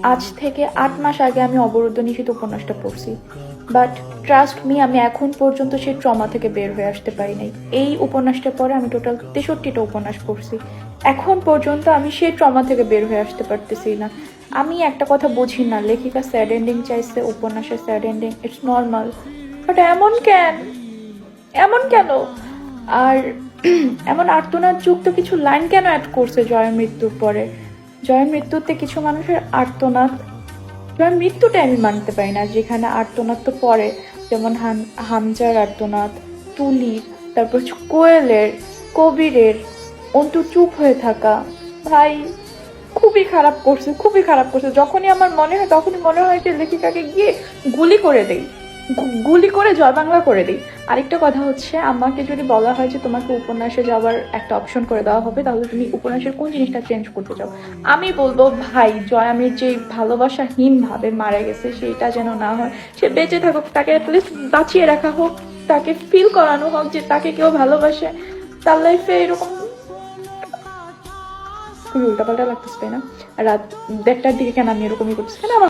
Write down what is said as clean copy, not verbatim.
আজ থেকে 8 মাস আগে আমি অবরুদ্ধ নিষিদ্ধ উপন্যাসটা পড়ছি, বাট ট্রাস্ট মি, আমি এখন পর্যন্ত সেই ট্রমা থেকে বের হয়ে আসতে পারি নাই। এই উপন্যাসটার পরে আমি টোটাল 63টা উপন্যাস পড়ছি, এখন পর্যন্ত আমি সেই ট্রমা থেকে বের হয়ে আসতে পারতেছি না। আমি একটা কথা বুঝি না, লেখিকা স্যাড এন্ডিং চাইছে, উপন্যাসের sad ending, it's normal, but এমন কেন, এমন কেন? আর এমন আর্তনাদ যুক্ত কিছু লাইন কেন অ্যাড করছে জয়ের মৃত্যুর পরে? জয়ের মৃত্যুতে কিছু মানুষের আর্তনাদ, জয়ের মৃত্যুটা আমি মানতে পারি না, যেখানে আর্তনাদ তো পরে, যেমন হামজার আর্তনাদ, তুলির, তারপর হচ্ছে কোয়েলের, কবিরের, অন্তু চুপ হয়ে থাকা। ভাই, খুবই খারাপ করছে, খুবই খারাপ করছে। যখনই আমার মনে হয় তখনই মনে হয় যে লেখিকাকে গিয়ে গুলি করে দেই, গুলি করে জয় বাংলা করে দিই। আরেকটা কথা হচ্ছে, আমাকে যদি বলা হয় যে তোমাকে উপন্যাসে যাওয়ার একটা অপশন করে দেওয়া হবে, তাহলে তুমি উপন্যাসের কোন জিনিসটা চেঞ্জ করতে চাও? আমি বলবো ভাই, জয় আমির যে ভালোবাসাহীন ভাবে মারা গেছে সেটা যেন না হয়, সে বেঁচে থাকুক, তাকে অ্যাটলিস্ট বাঁচিয়ে রাখা হোক, তাকে ফিল করানো হোক যে তাকে কেউ ভালোবাসে। তার লাইফে এরকম খুবই উল্টাপাল্টা লাগতেছে, তাই না? রাত 1টার দিকে কেন আমি এরকমই করতেছি, কেন আমার